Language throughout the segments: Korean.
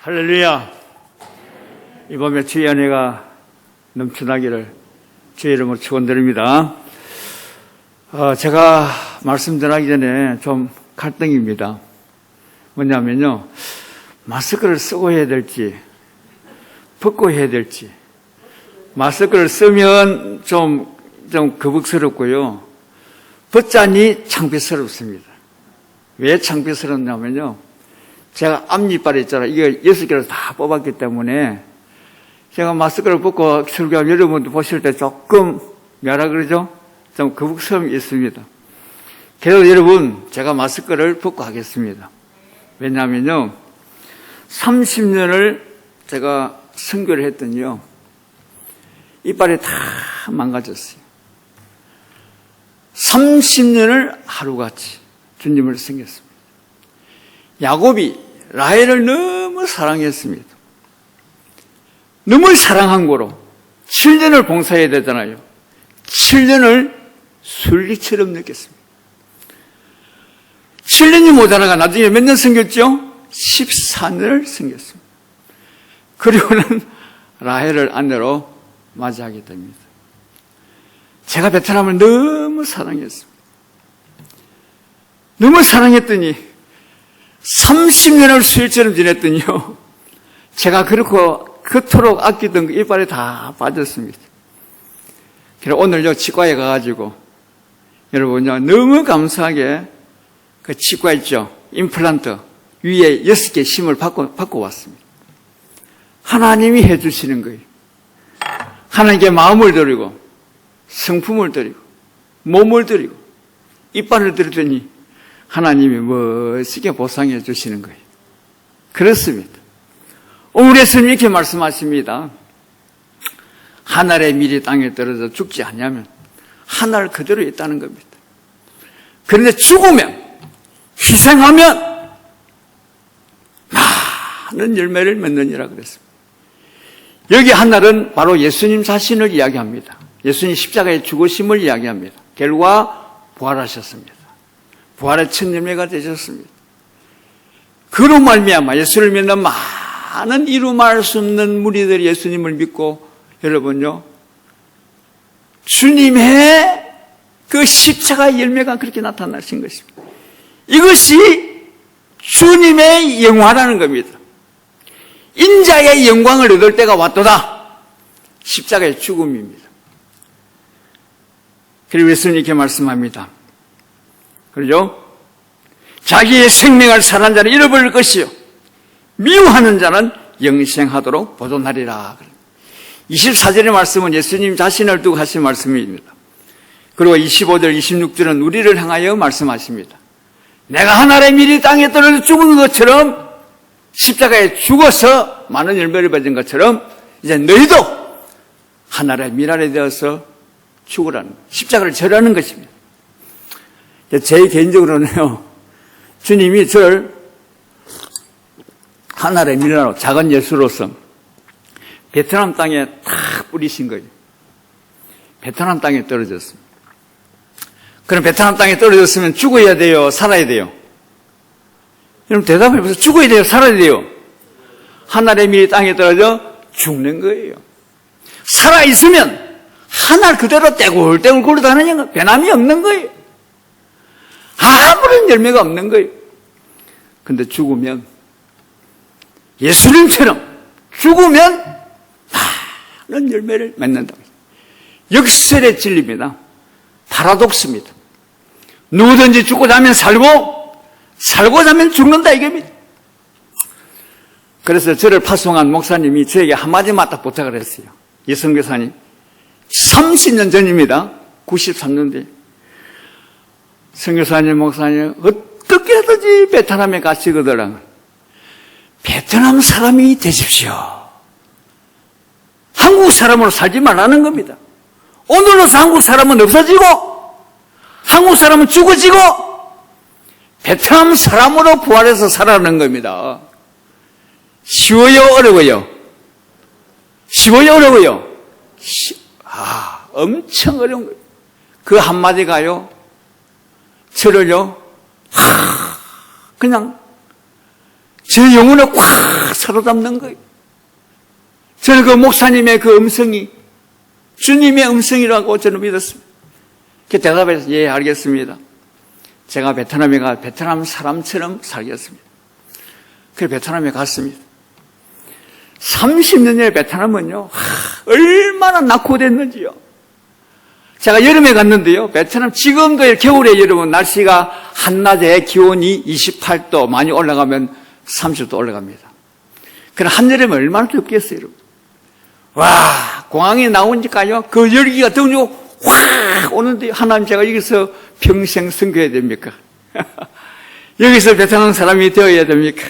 할렐루야. 이 밤에 주의 은혜가 넘쳐나기를 주의 이름으로 축원드립니다. 제가 말씀 전하기 전에 좀 갈등입니다. 뭐냐면요, 마스크를 쓰고 해야 될지 벗고 해야 될지. 마스크를 쓰면 좀 거북스럽고요, 벗자니 창피스럽습니다. 왜 창피스럽냐면요, 제가 앞니빨이 있잖아요. 이게 6개를 다 뽑았기 때문에 제가 마스크를 벗고 설교하면 여러분도 보실 때 조금 뭐라 그러죠? 좀 거북스러움이 있습니다. 그래도 여러분, 제가 마스크를 벗고 하겠습니다. 왜냐하면요, 30년을 제가 선교를 했더니요, 이빨이 다 망가졌어요. 30년을 하루같이 주님을 섬겼습니다. 야곱이 라헬을 너무 사랑했습니다. 너무 사랑한 거로 7년을 봉사해야 되잖아요. 7년을 순리처럼 느꼈습니다. 7년이 모자라가 나중에 몇 년 섬겼죠? 14년을 섬겼습니다. 그리고는 라헬을 아내로 맞이하게 됩니다. 제가 베트남을 너무 사랑했습니다. 너무 사랑했더니 30년을 수일처럼 지냈더니요, 제가 그토록 아끼던 그 이빨이 다 빠졌습니다. 그래서 오늘요, 치과에 가가지고, 여러분요, 너무 감사하게 그 치과 있죠? 임플란트 위에 6개 심을 받고 왔습니다. 하나님이 해주시는 거예요. 하나님께 마음을 드리고, 성품을 드리고, 몸을 드리고, 이빨을 드리더니, 하나님이 멋지게 보상해 주시는 거예요. 그렇습니다. 우리 예수님 이렇게 말씀하십니다. 하늘의 밀이 땅에 떨어져 죽지 않냐면 하늘 그대로 있다는 겁니다. 그런데 죽으면, 희생하면 많은 열매를 맺느니라 그랬습니다. 여기 하늘은 바로 예수님 자신을 이야기합니다. 예수님 십자가의 죽으심을 이야기합니다. 결과 부활하셨습니다. 부활의 첫 열매가 되셨습니다. 그로 말미암아 예수를 믿는 많은 이루말 수 없는 무리들이 예수님을 믿고, 여러분요, 주님의 그 십자가의 열매가 그렇게 나타나신 것입니다. 이것이 주님의 영화라는 겁니다. 인자의 영광을 얻을 때가 왔도다. 십자가의 죽음입니다. 그리고 예수님 이렇게 말씀합니다. 그러죠? 자기의 생명을 살한 자는 잃어버릴 것이요, 미워하는 자는 영생하도록 보존하리라. 24절의 말씀은 예수님 자신을 두고 하신 말씀입니다. 그리고 25절, 26절은 우리를 향하여 말씀하십니다. 내가 하늘의 밀이 땅에 떨어져 죽은 것처럼, 십자가에 죽어서 많은 열매를 맺은 것처럼, 이제 너희도 하늘의 밀 아래 되어서 죽으라는, 십자가를 절하는 것입니다. 제 개인적으로는요, 주님이 저를 하늘의 밀로 작은 예수로서 베트남 땅에 탁 뿌리신 거예요. 베트남 땅에 떨어졌습니다. 그럼 베트남 땅에 떨어졌으면 죽어야 돼요? 살아야 돼요? 여러분 대답해 보세요. 죽어야 돼요? 살아야 돼요? 하늘의 밀이 땅에 떨어져 죽는 거예요. 살아있으면 하늘 그대로 떼굴떼굴 굴러다니는 거, 변함이 없는 거예요. 아무런 열매가 없는 거예요. 근데 죽으면, 예수님처럼 죽으면 많은 열매를 맺는다. 역설의 진리입니다. 파라독스입니다. 누구든지 죽고 나면 살고, 살고 나면 죽는다 이겁니다. 그래서 저를 파송한 목사님이 저에게 한마디만 딱 부탁을 했어요. 이성교사님, 30년 전입니다. 93년대. 성교사님, 목사님, 어떻게 하든지 베트남에 가시거든. 베트남 사람이 되십시오. 한국 사람으로 살지 말라는 겁니다. 오늘로서 한국 사람은 없어지고, 한국 사람은 죽어지고, 베트남 사람으로 부활해서 살아가는 겁니다. 쉬워요, 어려워요? 쉬워요, 어려워요? 엄청 어려운 거예요. 그 한마디가요, 저를요, 그냥 제 영혼을 꽉 사로잡는 거예요. 저는 그 목사님의 그 음성이 주님의 음성이라고 저는 믿었습니다. 그 대답해서 예, 알겠습니다. 제가 베트남에 가 베트남 사람처럼 살겠습니다. 그래서 베트남에 갔습니다. 30년 전에 베트남은요, 얼마나 낙후됐는지요. 제가 여름에 갔는데요, 베트남 지금도 겨울에 여러분 날씨가 한낮에 기온이 28도 많이 올라가면 30도 올라갑니다. 그럼 한여름에 얼마나 덥겠어요, 여러분. 와, 공항에 나오니까요, 그 열기가 더우고 확 오는데 하나님 제가 여기서 평생 선교해야 됩니까? 여기서 베트남 사람이 되어야 됩니까?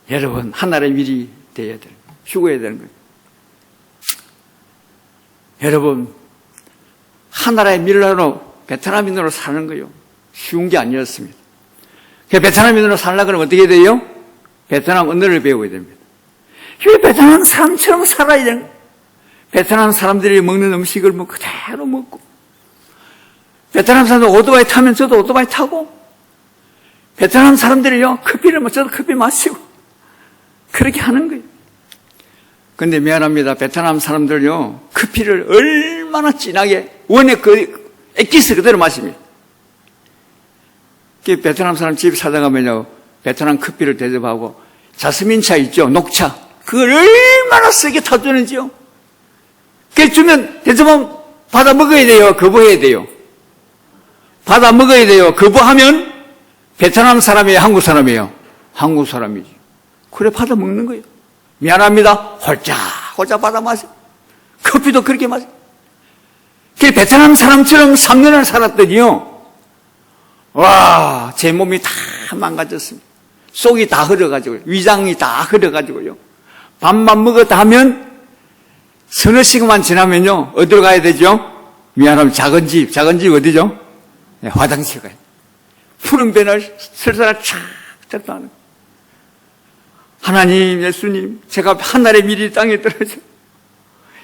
여러분, 하나의 일이 되어야 돼요. 죽어야 되는 거예요. 여러분, 하나의 밀라로 베트남인으로 사는 거요. 쉬운 게 아니었습니다. 베트남인으로 살려고 그러면 어떻게 돼요? 베트남 언어를 배워야 됩니다. 베트남 사람처럼 살아야 되는 거예요. 베트남 사람들이 먹는 음식을 뭐 그대로 먹고, 베트남 사람들 오토바이 타면 저도 오토바이 타고, 베트남 사람들이요, 커피를 저도 커피 마시고, 그렇게 하는 거예요. 근데 미안합니다. 베트남 사람들요, 커피를 얼마나 진하게, 원액 그, 액기스 그대로 마십니다. 베트남 사람 집 찾아가면요, 베트남 커피를 대접하고, 자스민차 있죠, 녹차. 그걸 얼마나 세게 타주는지요. 그 주면 대접하면 받아 먹어야 돼요, 거부해야 돼요. 받아 먹어야 돼요. 거부하면 베트남 사람이에요, 한국 사람이에요? 한국 사람이지. 그래 받아 먹는 거예요. 미안합니다. 홀짝 받아 마셔. 커피도 그렇게 마셔. 그 베트남 사람처럼 3년을 살았더니요, 와, 제 몸이 다 망가졌습니다. 속이 다 흐려가지고요. 위장이 다 흐려가지고요. 밥만 먹었다 하면 서너 시간만 지나면요, 어디로 가야 되죠? 미안하면 작은 집 어디죠? 네, 화장실 가요. 푸른 배를 설사를 착착 나는 거예요. 하나님, 예수님, 제가 하늘의 밀이 땅에 떨어져.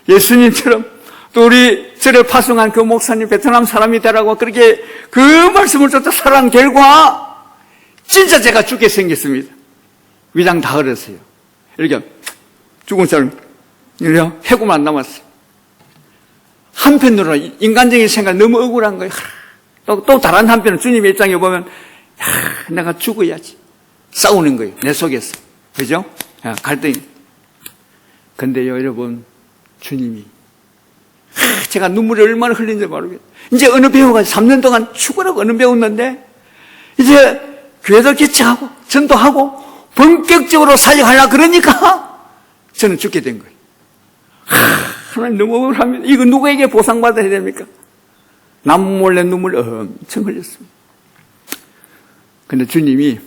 예수님처럼 또 우리 저를 파송한 그 목사님 베트남 사람이 되라고 그렇게 그 말씀을 쫓아 살아간 결과 진짜 제가 죽게 생겼습니다. 위장 다 얼었어요. 이렇게 죽은 사람 이래요. 해고만 남았어요. 한편으로 인간적인 생각 너무 억울한 거예요. 또 다른 한편은 주님의 입장에 보면 내가 죽어야지. 싸우는 거예요. 내 속에서. 그죠? 갈등이. 근데요, 여러분, 주님이 제가 눈물을 얼마나 흘린지 모르겠어요. 이제 어느 배우가 3년 동안 죽으라고 어느 배웠는데 이제 교회도 개척하고 전도하고 본격적으로 사역하려고 그러니까 저는 죽게 된 거예요. 하나님 너무 억울합니다. 이거 누구에게 보상받아야 됩니까? 남 몰래 눈물 엄청 흘렸습니다. 근데 주님이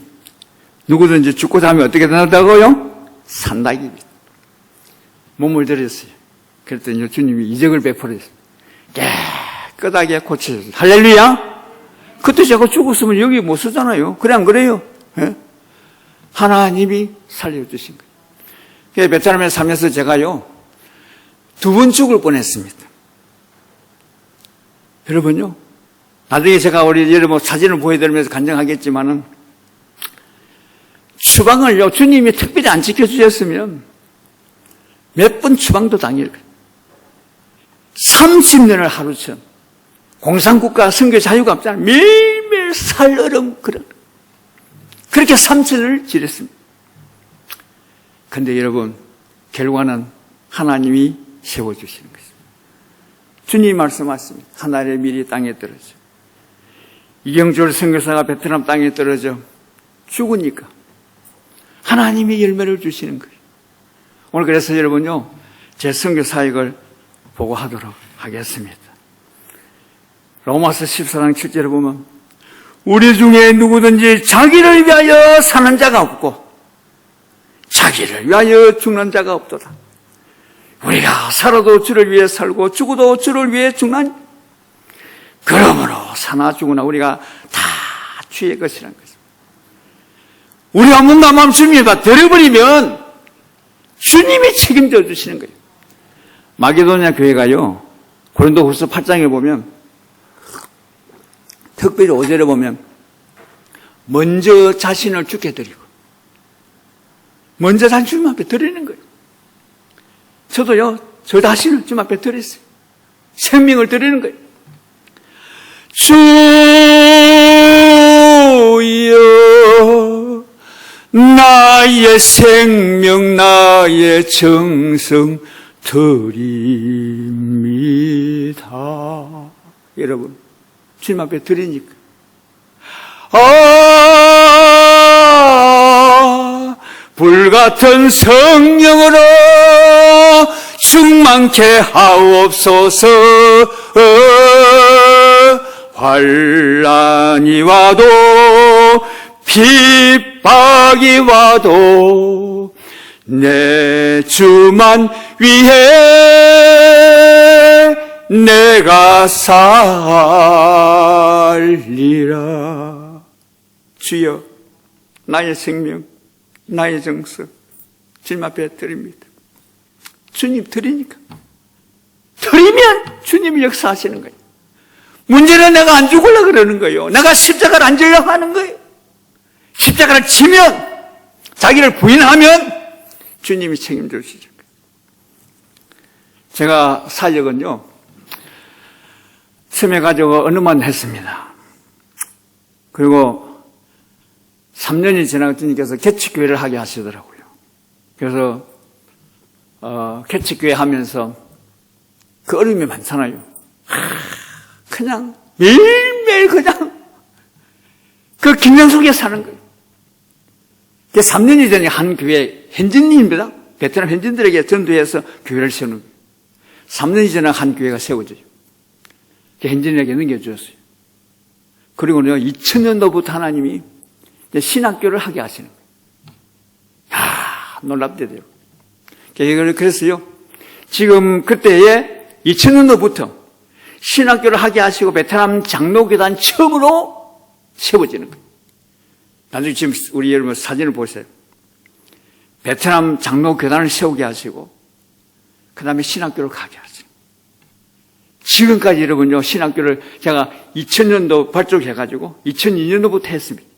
누구든지 죽고 자면 어떻게 된다고요? 산다기입니다. 몸을 들였어요. 그랬더니 주님이 이적을 베풀었어요. 깨끗하게 고쳐졌어요. 할렐루야! 그때 제가 죽었으면 여기 못 쓰잖아요. 그래, 안 그래요? 예? 하나님이 살려주신 거예요. 베트남에 살면서 제가요, 2번 죽을 뻔했습니다. 여러분요, 나중에 제가 우리 여러분 사진을 보여드리면서 간증하겠지만은, 추방을요, 주님이 특별히 안 지켜주셨으면 몇 번 추방도 당일 거예요. 30년을 하루처럼 공산국가 선교 자유가 없잖아요. 매일매일 살얼음 그렇게 30년을 지냈습니다. 그런데 여러분, 결과는 하나님이 세워주시는 것입니다. 주님이 말씀하십니다. 하나님의 밀이 땅에 떨어져. 이경철 선교사가 베트남 땅에 떨어져 죽으니까 하나님이 열매를 주시는 거예요. 오늘 그래서 여러분요, 제 선교 사역을 보고하도록 하겠습니다. 로마서 14장 7절에 보면 우리 중에 누구든지 자기를 위하여 사는 자가 없고 자기를 위하여 죽는 자가 없도다. 우리가 살아도 주를 위해 살고 죽어도 주를 위해 죽나니 그러므로 사나 죽으나 우리가 다 주의 것이라는 것입니다. 우리가 뭔가 마음 주님에다 드려버리면 주님이 책임져 주시는 거예요. 마게도냐 교회가요, 고린도후서 8장에 보면 특별히 5절에 보면 먼저 자신을 죽게 드리고 먼저 다 주님 앞에 드리는 거예요. 저도요, 저 자신을 주님 앞에 드렸어요. 생명을 드리는 거예요. 주여, 나의 생명, 나의 정성 드립니다. 여러분, 주님 앞에 드리니까. 불같은 성령으로 충만케 하옵소서. 환난이 와도 핍박이 와도 내 주만 위해 내가 살리라. 주여, 나의 생명, 나의 정성 주님 앞에 드립니다. 주님 드리니까. 드리면 주님이 역사하시는 거예요. 문제는 내가 안 죽으려고 그러는 거예요. 내가 십자가를 안 지려고 하는 거예요. 십자가를 지면, 자기를 부인하면 주님이 책임져 주시죠. 제가 사역은요, 섬에 가지고 어느 만 했습니다. 그리고 3년이 지나고 주님께서 개척교회를 하게 하시더라고요. 그래서 개척교회 하면서 그 어려움이 많잖아요. 그냥 매일매일 그냥 그 긴장 속에 사는 거예요. 3년이 전에 한 교회 현진입니다. 베트남 현진들에게 전도해서 교회를 세우는 거예요. 3년이 전에 한 교회가 세워져요. 현진에게 넘겨주었어요. 그리고요, 2000년도부터 하나님이 신학교를 하게 하시는 거예요. 놀랍대요. 그래서요, 지금 그때에 2000년도부터 신학교를 하게 하시고 베트남 장로교단 처음으로 세워지는 거예요. 나중에 지금 우리 여러분 사진을 보세요. 베트남 장로교단을 세우게 하시고 그 다음에 신학교를 가게 하시고 지금까지 여러분요, 신학교를 제가 2000년도 발족해가지고 2002년도부터 했습니다.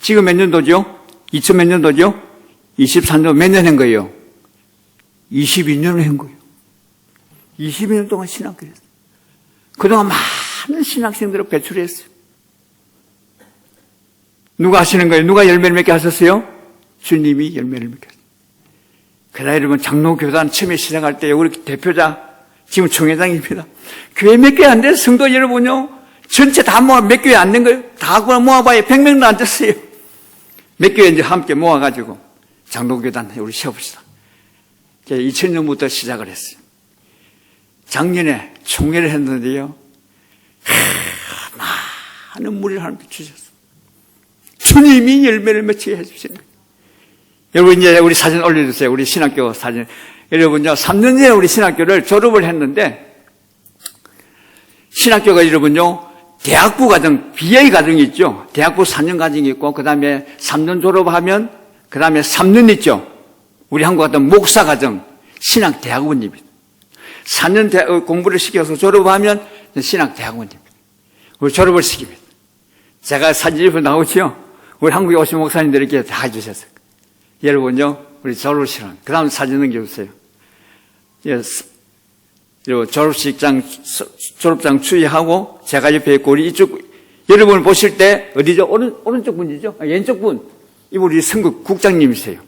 지금 몇 년도죠? 2000 몇 년도죠? 23년 몇 년 한 거예요? 22년을 한 거예요. 22년 동안 신학교를 했어요. 그동안 많은 신학생들을 배출했어요. 누가 하시는 거예요? 누가 열매를 맺게 하셨어요? 주님이 열매를 맺게 하셨어요. 그러나 여러분, 장로교단 처음에 시작할 때 우리 대표자 지금 총회장입니다. 교회 몇 개 안 돼요? 성도 여러분요, 전체 다 모아 몇 교회 안 된 거예요? 다 모아봐야 100명도 안 됐어요. 몇 교회 이제 함께 모아가지고 장로교단 우리 세웁시다. 2000년부터 시작을 했어요. 작년에 총회를 했는데요, 많은 무리를 하나님께 주셨어요. 주님이 열매를 맺히게 해주시는 거예요. 여러분, 이제 우리 사진 올려주세요. 우리 신학교 사진. 여러분요, 3년 전에 우리 신학교를 졸업을 했는데, 신학교가 여러분요, 대학부 과정, BA 과정이 있죠. 대학부 4년 과정이 있고, 그 다음에 3년 졸업하면, 그 다음에 3년 있죠. 우리 한국 같은 목사 과정, 신학 대학원입니다. 4년 공부를 시켜서 졸업하면 신학 대학원입니다. 우리 졸업을 시킵니다. 제가 사진이 나오죠. 우리 한국에 오신 목사님들에게 다 해주셨어요. 여러분요, 우리 졸업식은 그 다음 사진 넘겨주세요. 졸업장 추위하고 제가 옆에 있고, 우리 이쪽 여러분을 보실 때 어디죠? 오른쪽 분이죠? 왼쪽 분, 이 우리 선국 국장님이세요.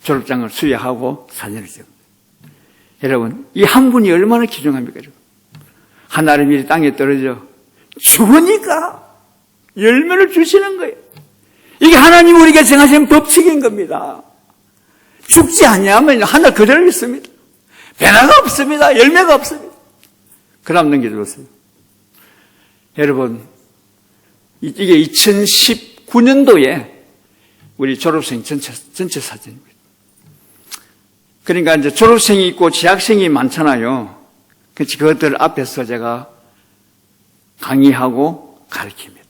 졸업장을 수여하고 사진을 찍습니다. 여러분, 이 한 분이 얼마나 귀중합니까? 하나님이 땅에 떨어져 죽으니까 열매를 주시는 거예요. 이게 하나님 우리에게 정하신 법칙인 겁니다. 죽지 않냐면 하늘 그대로 있습니다. 변화가 없습니다. 열매가 없습니다. 그 다음 넘겨주세요. 여러분, 이게 2019년도에 우리 졸업생 전체 사진입니다. 그러니까 이제 졸업생이 있고 재학생이 많잖아요. 그것들 앞에서 제가 강의하고 가르칩니다.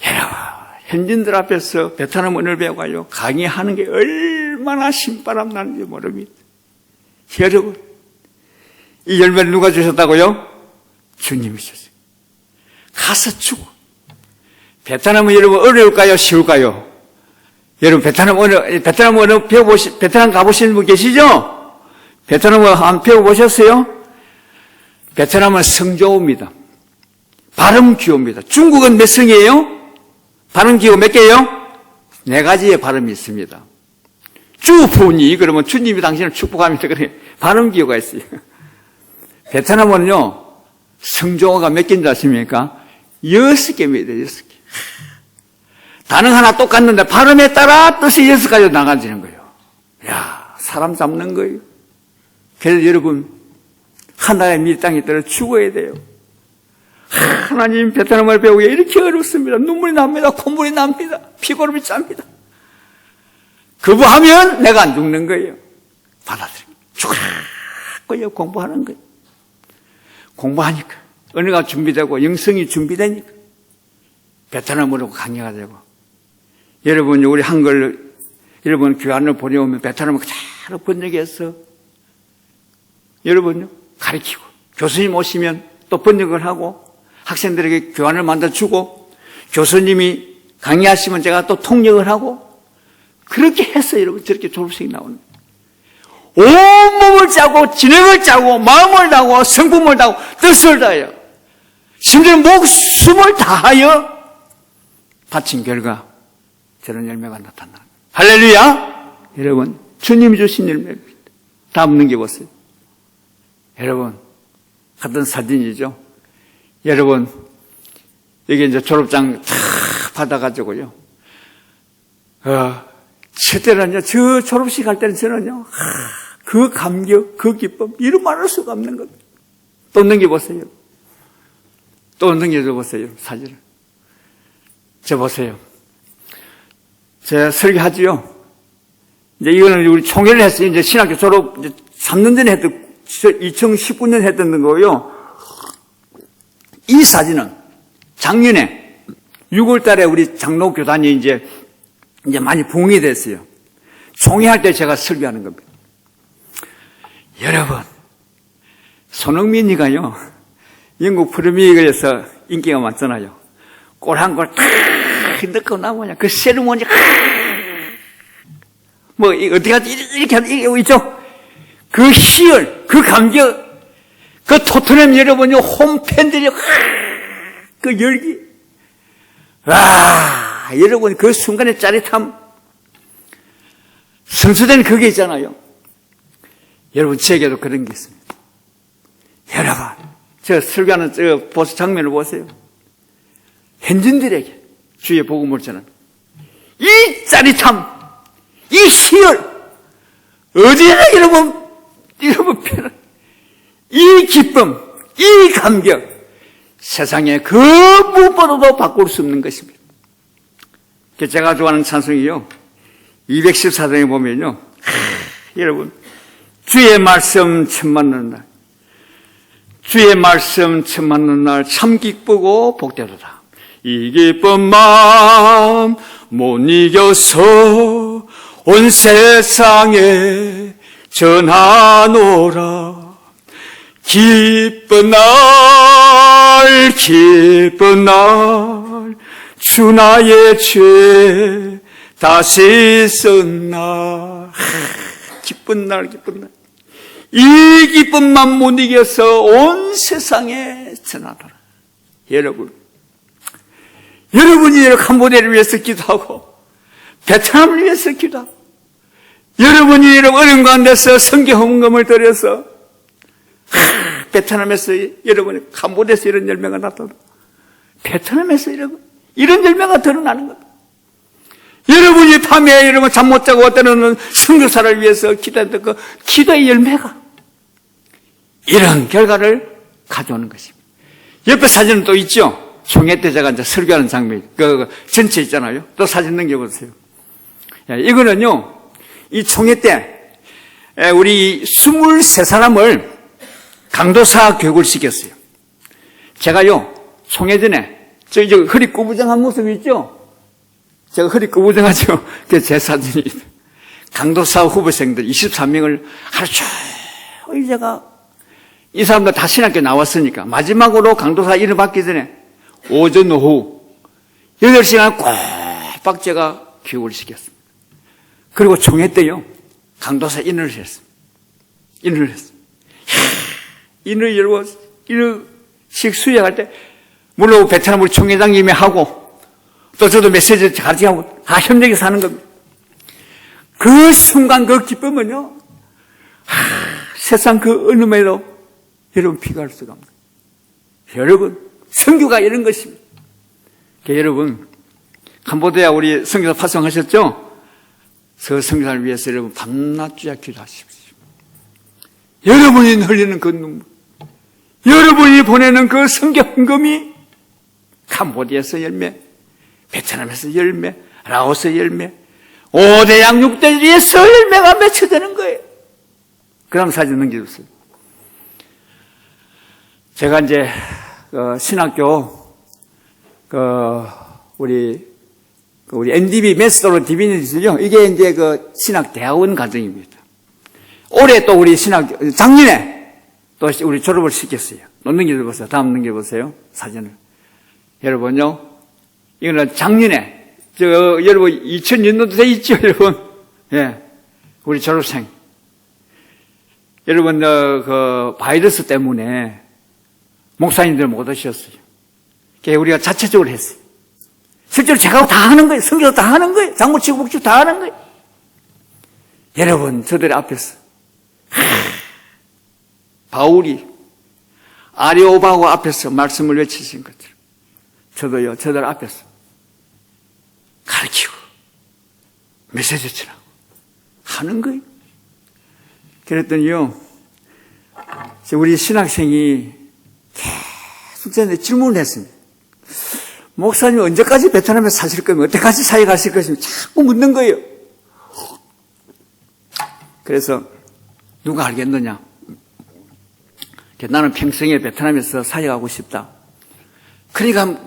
여러분, 현진들 앞에서 베트남 언어를 배워가지고 강의하는 게 얼마나 신바람 나는지 모릅니다. 여러분, 이 열매를 누가 주셨다고요? 주님이 주셨어요. 가서 주고. 베트남은 여러분 어려울까요? 쉬울까요? 여러분, 베트남 언어 베트남 가보신 분 계시죠? 베트남 언어 한번 배워보셨어요? 베트남은 성조어입니다. 발음 기호입니다. 중국은 몇 성이에요? 발음 기호 몇 개예요? 4가지의 발음이 있습니다. 주보니, 그러면 주님이 당신을 축복합니다. 그래. 발음 기호가 있어요. 베트남은요, 성조어가 몇 개인지 아십니까? 6개입니다, 6개. 단어 하나 똑같는데 발음에 따라 뜻이 6가지로 나가지는 거예요. 야, 사람 잡는 거예요. 그래서 여러분, 하나의 밀당이 떨어 죽어야 돼요. 하나님, 베트남어를 배우기가 이렇게 어렵습니다. 눈물이 납니다. 콧물이 납니다. 피고름이 짭니다. 거부하면 내가 안 죽는 거예요. 받아들입니다. 죽으라고요. 공부하는 거예요. 공부하니까 언어가 준비되고 영성이 준비되니까 베트남어로 강의가 되고, 여러분 우리 한글 여러분 교환을 보내오면 베트남어 그대로 번역해서 여러분요 가르치고, 교수님 오시면 또 번역을 하고 학생들에게 교환을 만들어주고, 교수님이 강의하시면 제가 또 통역을 하고, 그렇게 해서 여러분 저렇게 졸업식이 나오는 거예요. 온몸을 짜고 진행을 짜고 마음을 다하고 성품을 다하고 뜻을 다해요. 심지어 목숨을 다하여 바친 결과 저런 열매가 나타나는 거예요. 할렐루야! 여러분, 주님이 주신 열매입니다. 다음 넘겨보세요. 여러분, 같은 사진이죠. 여러분, 여기 이제 졸업장 탁 받아가지고요. 첫째는요, 저 졸업식 할 때는 저는요, 그 감격, 그 기쁨, 이루 말할 수가 없는 겁니다. 또 넘겨보세요. 또 넘겨줘 보세요, 사진을. 저 보세요. 제가 설교하지요. 이제 이거는 우리 총회를 했어요. 이제 신학교 졸업, 이제 3년 전에 했던, 2019년 했던 거고요. 이 사진은 작년에 6월 달에 우리 장로 교단이 이제 많이 부흥이 됐어요. 총회할 때 제가 설교하는 겁니다. 여러분, 손흥민이가요, 영국 프리미어리그에서 인기가 많잖아요. 골 한 골 탁 넣고 나오냐, 그 세리머니, 뭐, 어떻게 하지, 이렇게 하고 있죠? 그 희열, 그 감격, 그 토트넘 여러분이 홈팬들이, 그 열기. 와, 여러분, 그 순간의 짜릿함. 선수들은 그게 있잖아요. 여러분, 제게도 그런 게 있습니다. 여러분, 저 설교하는 저 보수 장면을 보세요. 현진들에게 주의 복음을 전하는 이 짜릿함, 이 희열, 어디나 여러분 편안, 이 기쁨, 이 감격, 세상에 그 무엇보다도 바꿀 수 없는 것입니다. 제가 좋아하는 찬송이요, 214장에 보면요, 여러분, 주의 말씀 처음 만나는 날, 주의 말씀 처음 만나는 날 참 기쁘고 복되도다. 이 기쁜 마음 못 이겨서 온 세상에 전하노라. 기쁜 날 기쁜 날 주 나의 죄 다 씻은 날. 기쁜 날 기쁜 날, 이 기쁨만 못 이겨서 온 세상에 전하더라. 여러분이 캄보디아를 위해서 기도하고 베트남을 위해서 기도하고, 여러분이 어려운 가운데서 성경 헌금을 드려서 베트남에서 여러분이 캄보디아에서 이런 열매가 나타나, 베트남에서 이런 열매가 드러나는 겁니다. 여러분이 밤에 여러분 잠 못 자고 때로는 선교사를 위해서 기도했던 그 기도의 열매가 이런 결과를 가져오는 것입니다. 옆에 사진은 또 있죠? 총회 때 제가 이제 설교하는 장면, 그 전체 있잖아요. 또 사진 넘겨보세요. 이거는요, 이 총회 때 우리 23사람을 강도사 교육을 시켰어요. 제가요, 총회 전에 저 허리 꾸부정한 모습이 있죠? 제가 허리 꾸부정하죠? 그게 제 사진입니다. 강도사 후보생들 23명을 하루 종일 제가, 이 사람들 다 신학교 나왔으니까 마지막으로 강도사 이름 받기 전에 오전 오후 8시간 꽉 제가 교육을 시켰습니다. 그리고 총회 때요, 강도사 인을 했어요. 인을 했어요. 인을 열고, 인을식 수행할 때, 물론 베트남 우리 총회장님이 하고, 또 저도 메시지 같이 하고, 다 협력해서 하는 겁니다. 그 순간 그 기쁨은요, 세상 그 어느 면에도 여러분 비교할 수가 없는 거예요. 여러분, 선교가 이런 것입니다. 그러니까 여러분, 캄보디아 우리 선교사 파송하셨죠? 그 선교사를 위해서 여러분 밤낮 주야 기도하십시오. 여러분이 흘리는 그 눈물, 여러분이 보내는 그 선교 헌금이 캄보디아에서 열매, 베트남에서 열매, 라오스 열매, 5대 양 6대 위에서 열매가 맺혀지는 거예요. 그 다음 사진 넘겨주세요. 제가 이제 신학교 우리 NDB 메스터로 디비니티죠. 이게 이제 그 신학 대학원 과정입니다. 올해 또 우리 작년에 또 우리 졸업을 시켰어요. 넘겨보세요. 다음 넘겨보세요. 사진을. 여러분요, 이거는 작년에 여러분 2000년도도 돼 있죠, 여러분. 예, 우리 졸업생. 여러분 그 바이러스 때문에 목사님들 못 오셨어요. 그래서 우리가 자체적으로 했어요. 실제로 제가 다 하는 거예요. 성경 다 하는 거예요. 장모치고 목치고 다 하는 거예요. 여러분, 저들 앞에서 바울이 아리오바고 앞에서 말씀을 외치신 것처럼 저도요, 저들 앞에서 가르치고 메시지 전하고 하는 거예요. 그랬더니요, 우리 신학생이 계속 저한테 질문을 했습니다. 목사님 언제까지 베트남에 사실 거면 언제까지 사회 가실 것이면 자꾸 묻는 거예요. 그래서 누가 알겠느냐? 나는 평생에 베트남에서 사역하고 싶다. 그러니까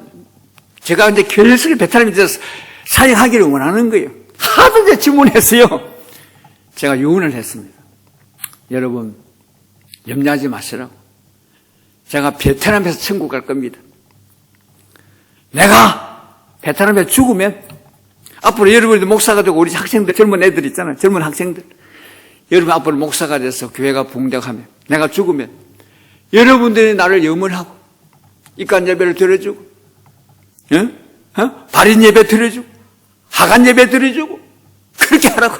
제가 근데 결석을 베트남에 들어서 사역하기를 원하는 거예요. 하도 이제 질문했어요. 제가 유언을 했습니다. 여러분, 염려하지 마시라고. 제가 베트남에서 천국 갈 겁니다. 내가 베트남에 죽으면 앞으로 여러분들 목사가 되고 우리 학생들, 젊은 애들 있잖아요. 젊은 학생들. 여러분 앞으로 목사가 돼서 교회가 붕대하면 내가 죽으면 여러분들이 나를 염원하고 입간 예배를 드려주고, 발인 예배 드려주고, 하간 예배 드려주고, 그렇게 하라고.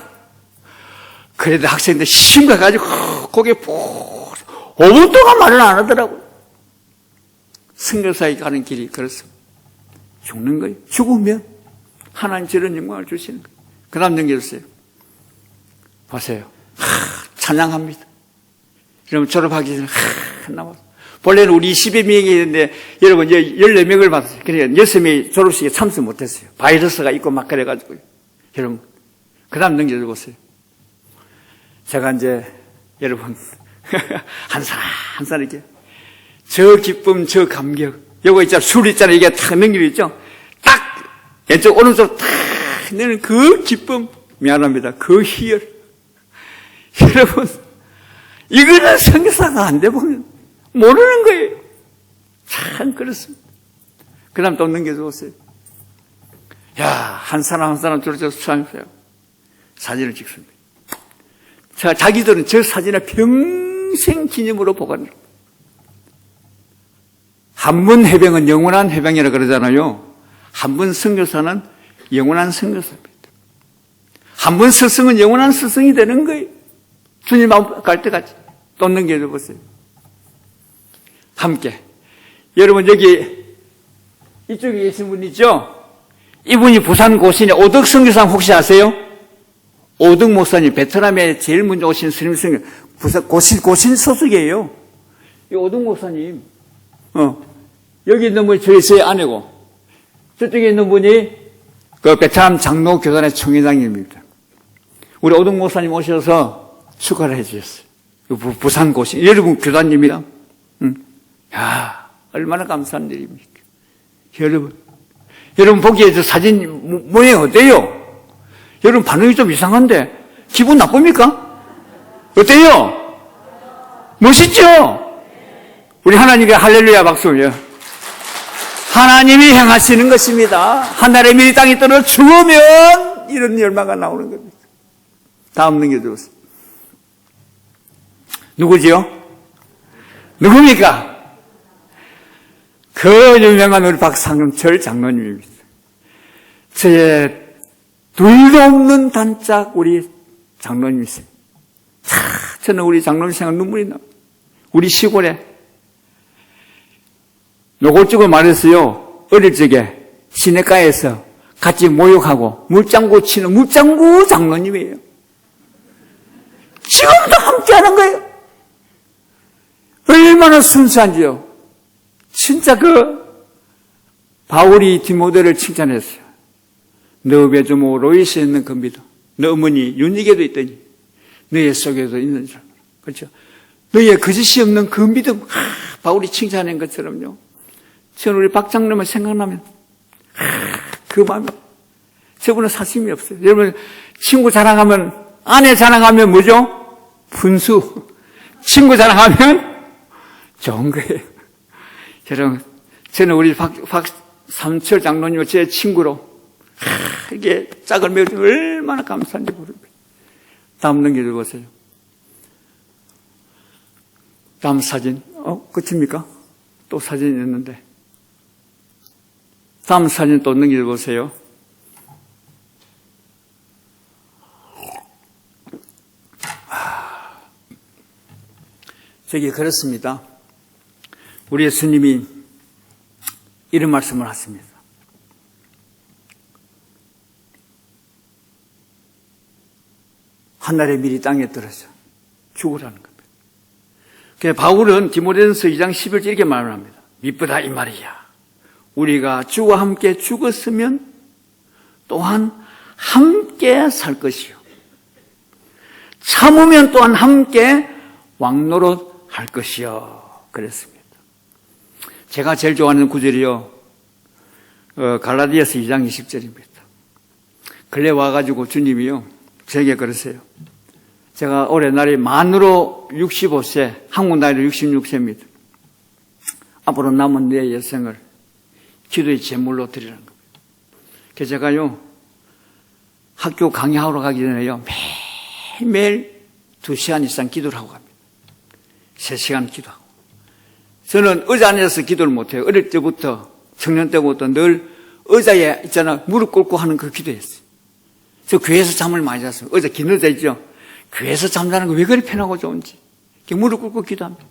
그래도 학생들 심각해가지고 고개 푹 5분 동안 말을 안 하더라고요. 선교사에 가는 길이 그렇습니다. 죽는 거예요. 죽으면 하나님 저런 영광을 주시는 거예요. 그 다음 넘겨주세요. 보세요. 찬양합니다. 그러면 졸업하기 전에 남았어. 본래는 우리 20여 명이었는데 여러분 14명을 받았어요. 그러니까 6명이 졸업식에 참석 못했어요. 바이러스가 있고 막 그래가지고요. 여러분, 그 다음 넘겨주세요. 제가 이제 여러분 한 사람 이렇게 저 기쁨, 저 감격, 요거 있잖아, 술 있잖아, 이게 탁 넘기죠. 딱 왼쪽 오른쪽 탁 내는 그 기쁨, 미안합니다. 그 희열. 여러분, 이거는 선교사가 안 돼보면 모르는 거예요. 참 그렇습니다. 그 다음 또 넘겨주세요. 야, 한 사람 저렇게 수상했어요. 사진을 찍습니다. 자기들은 저 사진을 평생 기념으로 보관해요. 한 번 해병은 영원한 해병이라 그러잖아요. 한 번 선교사는 영원한 선교사입니다. 한 번 스승은 영원한 스승이 되는 거예요. 주님 앞 갈 때까지. 또 넘겨줘 보세요. 함께. 여러분 여기 이쪽에 계신 분 있죠? 이분이 부산 고신의 오덕 선교사 혹시 아세요? 오덕 목사님, 베트남에 제일 먼저 오신 스님 선교, 부산 고신 소속이에요. 이 오덕 목사님, 여기 있는 분이 저희 아내고, 저쪽에 있는 분이 그 베트남 장로 교단의 총회장입니다. 우리 오덕 목사님 오셔서 축하를 해주셨어요. 부산 고신, 여러분 교단님이랑, 야, 얼마나 감사한 일입니까? 여러분 보기에 저 사진 모양 어때요? 여러분 반응이 좀 이상한데 기분 나쁩니까? 어때요? 멋있죠? 우리 하나님께 할렐루야 박수요. 하나님이 행하시는 것입니다. 하늘의 밀이 땅에 떨어 죽으면 이런 열마가 나오는 겁니다. 다음 넘겨주세요. 누구지요? 누굽니까? 그 유명한 우리 박상철 장로님입니다. 저의 둘도 없는 단짝 우리 장로님이세요. 저는 우리 장로님 생각 눈물이 나. 우리 시골에 노골적으로 말했어요. 어릴 적에 시내가에서 같이 모욕하고 물장구 치는 물장구 장로님이에요. 지금도 함께하는 거예요. 얼마나 순수한지요. 진짜 바울이 디모데를 칭찬했어요. 너 외조모 로이스에 있는 그 믿음, 너 어머니 윤희에게도 있더니 너의 속에도 있는 줄. 그렇죠? 너의 거짓이 없는 그 믿음, 바울이 칭찬한 것처럼요. 저는 우리 박 장로만 생각나면 그 마음이, 저분은 사심이 없어요. 여러분, 친구 자랑하면, 아내 자랑하면 뭐죠? 분수. 친구 자랑하면 좋은 거예요. 여러분, 저는 우리 박삼철 장로님을 제 친구로 이게 짝을 매주 얼마나 감사한지 모릅니다. 다음 넘겨보세요. 다음 사진. 끝입니까? 또 사진이 있는데. 다음 사진 또 넘겨보세요. 저기 그렇습니다. 우리 예수님이 이런 말씀을 하십니다. 하늘의 밀이 땅에 떨어져 죽으라는 겁니다. 그래서 바울은 디모데전서 2장 11절 이렇게 말을 합니다. 미쁘다 이 말이야. 우리가 주와 함께 죽었으면 또한 함께 살 것이요. 참으면 또한 함께 왕노릇 할 것이요. 그랬습니다. 제가 제일 좋아하는 구절이요. 갈라디아서 2장 20절입니다. 근래 와가지고 주님이요. 저에게 그러세요. 제가 올해 날이 만으로 65세, 한국 나이로 66세입니다. 앞으로 남은 내 여생을 기도의 제물로 드리는 겁니다. 그래서 제가요, 학교 강의하러 가기 전에요, 매일매일 2시간 이상 기도를 하고 갑니다. 3시간 기도하고. 저는 의자 안에서 기도를 못해요. 어릴 때부터, 청년 때부터 늘 의자에 있잖아, 무릎 꿇고 하는 그 기도였어요. 저 교회에서 잠을 많이 잤어요. 의자 긴 의자 있죠? 교회에서 잠자는 거 왜 그리 편하고 좋은지. 무릎 꿇고 기도합니다.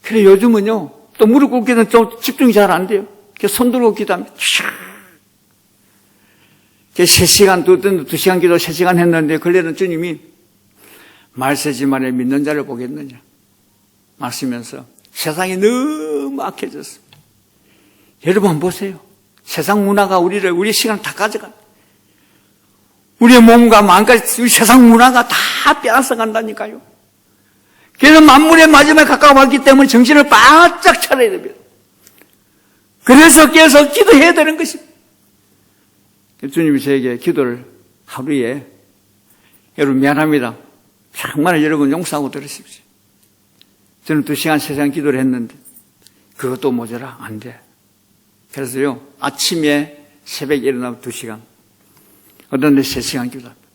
그래, 요즘은요, 또 무릎 꿇기는 좀 집중이 잘 안 돼요. 손 들고 기도합니다. 3시간, 2시간 기도 3시간 했는데, 근래는 주님이 말세지 말에 믿는 자를 보겠느냐. 말씀면서 세상이 너무 악해졌습니다. 여러분 보세요. 세상 문화가 우리 시간을 다 가져가. 우리의 몸과 마음까지 우리 세상 문화가 다 빼앗아 간다니까요. 그래서 만물의 마지막에 가까워왔기 때문에 정신을 바짝 차려야 됩니다. 그래서 깨서 기도해야 되는 것입니다. 주님이 저에게 기도를 하루에, 여러분 미안합니다. 정말 여러분 용서하고 들으십시오. 저는 2시간, 3시간 기도를 했는데 그것도 모자라 안 돼. 그래서요, 아침에 새벽에 일어나면 2시간, 어떤 데 3시간 기도합니다.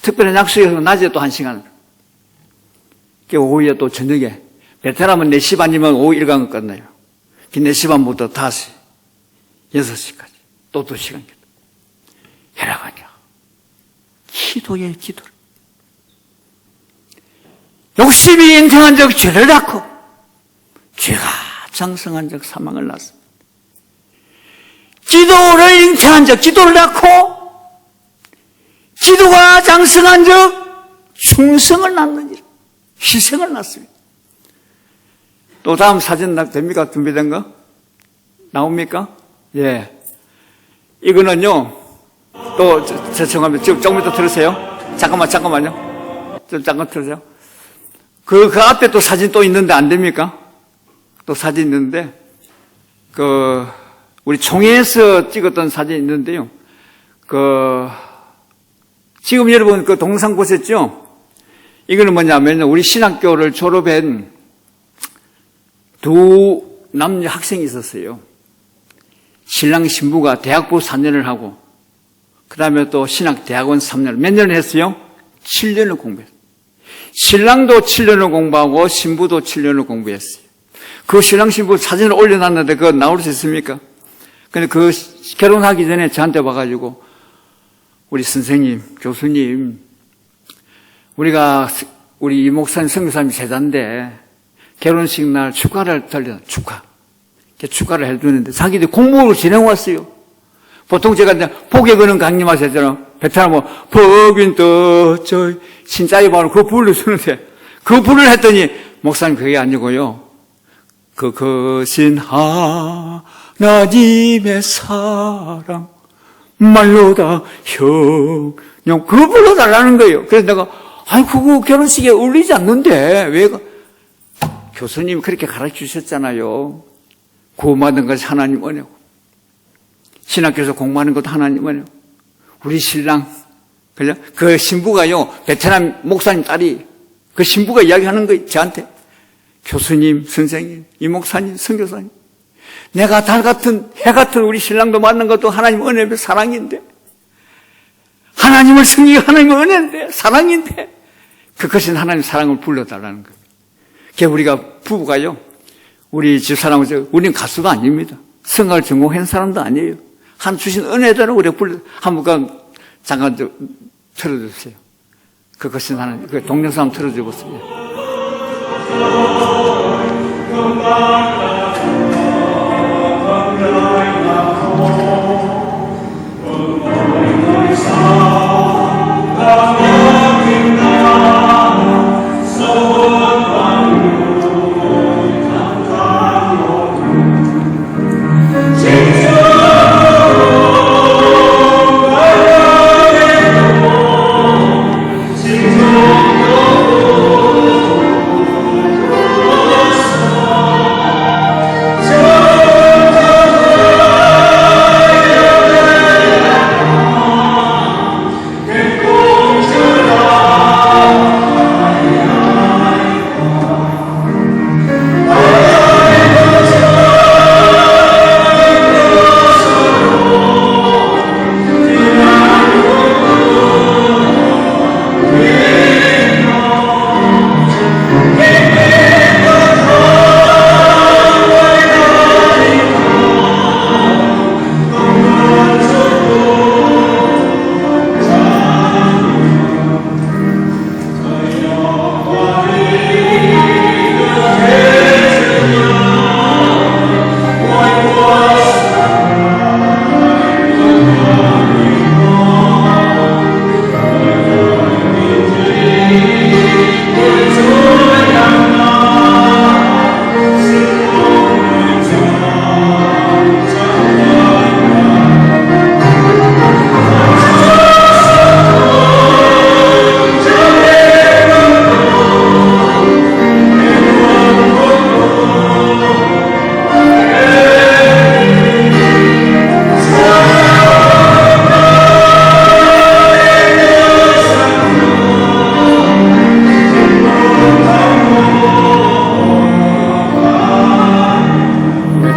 특별한 약속에서 낮에 또 1시간. 오후에 또 저녁에, 베테랑은 4시 반이면 오후 일광을 끝나요. 4시 반부터 5시, 6시까지 또 2시간 기도. 여러분요, 기도에 기도를. 욕심이 인생한 적 죄를 낳고, 죄가 장성한 적 사망을 낳습니다. 기도를 잉태한 적 기도를 낳고, 기도가 장성한 적 충성을 낳느니라. 희생을 낳습니다. 또 다음 사진 됩니까? 준비된 거? 나옵니까? 예. 이거는요, 또, 죄송합니다. 지금 조금 더 들으세요. 잠깐만요. 좀 잠깐 들으세요. 그 앞에 또 사진 또 있는데 안 됩니까? 또 사진 있는데, 우리 총회에서 찍었던 사진이 있는데요. 지금 여러분 동영상 보셨죠? 이거는 뭐냐면요. 우리 신학교를 졸업한 두 남녀 학생이 있었어요. 신랑 신부가 대학부 4년을 하고 그 다음에 또 신학대학원 3년, 몇 년을 했어요? 7년을 공부했어요. 신랑도 7년을 공부하고 신부도 7년을 공부했어요. 그 신랑 신부 사진을 올려놨는데 그거 나올 수 있습니까? 근데 그 결혼하기 전에 저한테 와가지고 우리 선생님, 교수님, 우리 이 목사님, 선교사님 제자인데 결혼식 날 축가를 들려, 축가를 해주는데 자기들 공목으로 진행왔어요. 보통 제가 이제 복에 거는 강림하셨잖아요. 베트남 법인 떠저 신짜이 바로 그 불을 쓰는데 그 불을 했더니 목사님 그게 아니고요. 그 거신 하나님의 사랑 말로다 형용 그 불로 달라는 거예요. 그래서 내가 아니 그거 결혼식에 어울리지 않는데 왜 교수님이 그렇게 가르쳐 주셨잖아요. 구원받은 것이 하나님 은혜고 신학교에서 공부하는 것도 하나님 은혜고 우리 신랑 그죠? 그 신부가요 베트남 목사님 딸이 그 신부가 이야기하는 거예요. 저한테 교수님, 선생님, 이 목사님, 선교사님 내가 달 같은 해 같은 우리 신랑도 만난 것도 하나님 은혜의 사랑인데 하나님을 섬기기 하나님의 은혜인데 사랑인데 그것은 하나님 사랑을 불러달라는 거예요. 그게 우리가 부부가요 우리 집사람은 우리는 가수도 아닙니다. 성악을 전공한 사람도 아니에요. 한 주신 은혜대로 우리가 한번 잠깐 틀어주세요. 그것은 하나님 그 동영상 한번 틀어주겠습니다.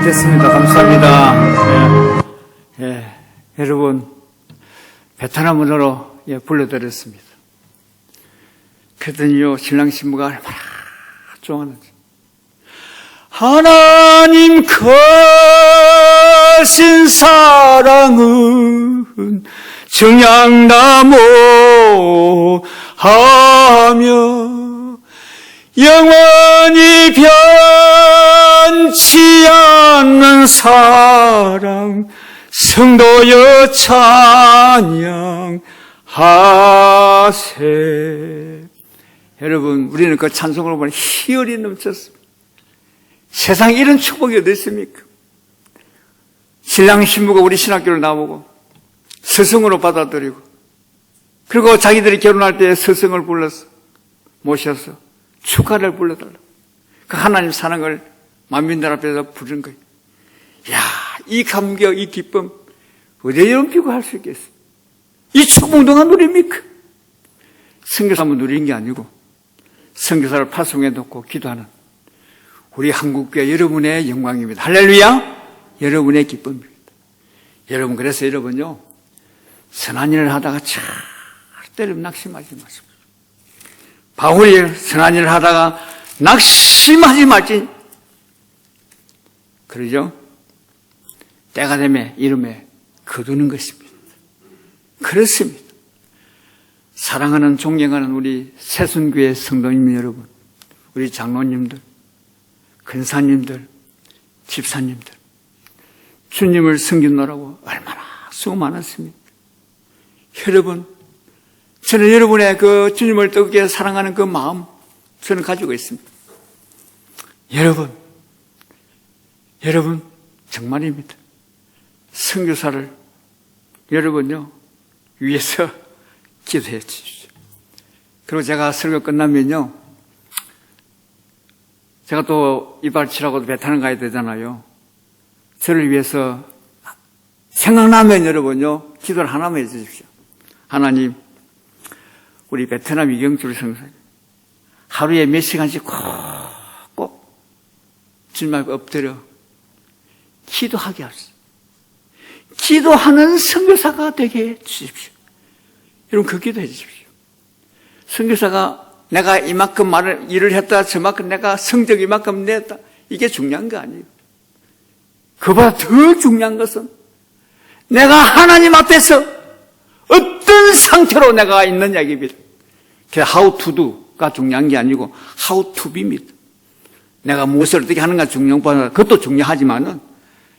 됐습니다. 감사합니다. 여러분 베트남어로 불러드렸습니다. 그랬더니요 신랑 신부가 얼마나 좋아하는지 하나님 크신 사랑은 정양나무 하며 영원히 변치 않는 사랑 성도여 찬양하세. 여러분 우리는 그 찬송을 보면 희열이 넘쳤습니다. 세상에 이런 축복이 어디 있습니까? 신랑 신부가 우리 신학교를 나오고 스승으로 받아들이고 그리고 자기들이 결혼할 때 스승을 불러서 모셔서 축가를 불러달라고 그 하나님 사랑을 만민들 앞에서 부른 거예요. 이야, 이 감격, 이 기쁨 어디에 연피고 할 수 있겠어요? 이 축복 누가 누립니까? 선교사만 누리는 게 아니고 선교사를 파송해 놓고 기도하는 우리 한국교회 여러분의 영광입니다. 할렐루야! 여러분의 기쁨입니다. 여러분 그래서 여러분요 선한 일을 하다가 절대로 낙심하지 마십시오. 바울이 선한 일을 하다가 낙심하지 말지. 그러죠? 때가 되면 이름에 거두는 것입니다. 그렇습니다. 사랑하는 존경하는 우리 새순교회 성도님 여러분, 우리 장로님들, 근사님들, 집사님들, 주님을 섬기느라고 얼마나 수고 많았습니까? 여러분, 저는 여러분의 그 주님을 뜨겁게 사랑하는 그 마음 저는 가지고 있습니다. 여러분 정말입니다. 선교사를 여러분요 위해서 기도해 주십시오. 그리고 제가 설교 끝나면요, 제가 또 이발 치라고 베트남 가야 되잖아요. 저를 위해서 생각나면 여러분요 기도를 하나만 해 주십시오. 하나님, 우리 베트남 이경주 선교사님 하루에 몇 시간씩 꼭 주님 앞에 엎드려 기도하게 하소서. 기도하는 선교사가 되게 해 주십시오. 여러분 그 기도해 주십시오. 선교사가 내가 이만큼 일을 했다, 저만큼 내가 성적 이만큼 냈다, 이게 중요한 거 아니에요. 그보다 더 중요한 것은 내가 하나님 앞에서 어떤 상태로 내가 있느냐 입니다. how to do가 중요한 게 아니고 how to be입니다. 내가 무엇을 어떻게 하는가 중요한 것보다 그것도 중요하지만은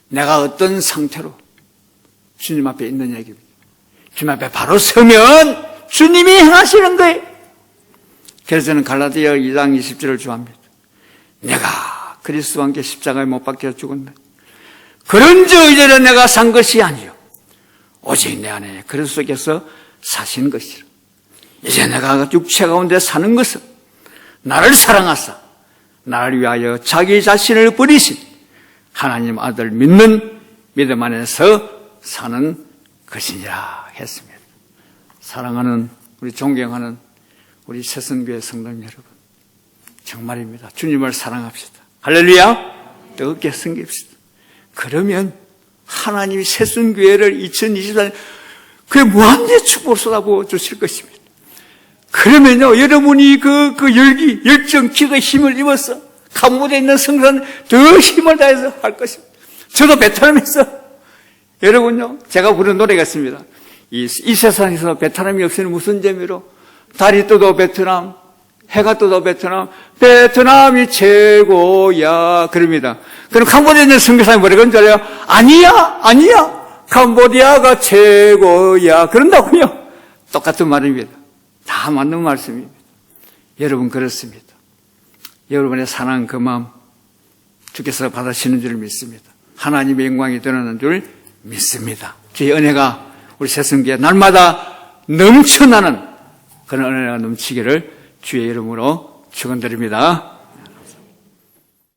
내가 어떤 상태로 주님 앞에 있느냐 입니다. 주님 앞에 바로 서면 주님이 행하시는 거예요. 그래서 저는 갈라디아 2장 20절을 좋아합니다. 내가 그리스도와 함께 십자가에 못 박혀 죽었네. 그런즉 이제는 내가 산 것이 아니요 오직 내 안에 그리스도께서 사신 것이라. 이제 내가 육체 가운데 사는 것은 나를 사랑하사 나를 위하여 자기 자신을 버리신 하나님 아들 믿는 믿음 안에서 사는 것이니라 했습니다. 사랑하는 우리 존경하는 우리 새순교회 성도님 여러분, 정말입니다. 주님을 사랑합시다. 할렐루야. 뜨겁게 섬깁시다. 그러면 하나님이 새순교회를 2024년 그의 무한대 축복을 쏟아부어 주실 것입니다. 그러면요, 여러분이 그 열기, 열정, 기도의 힘을 입어서 감옥에 있는 성도는 더 힘을 다해서 할 것입니다. 저도 베트남에서 여러분요, 제가 부른 노래가 있습니다. 이 세상에서 베트남이 없으면 무슨 재미로 달이 떠도 베트남, 해가 떠도 베트남, 베트남이 최고야 그럽니다. 그럼 캄보디아에 있는 선교사님이 뭐라고 그러는 줄 알아요? 아니야 캄보디아가 최고야 그런다고요. 똑같은 말입니다. 다 맞는 말씀입니다. 여러분 그렇습니다. 여러분의 사랑 그 마음 주께서 받으시는 줄 믿습니다. 하나님의 영광이 드러나는 줄 믿습니다. 주의 은혜가 우리 새순교회 날마다 넘쳐나는 그런 은혜가 넘치기를 주의 이름으로 축원드립니다.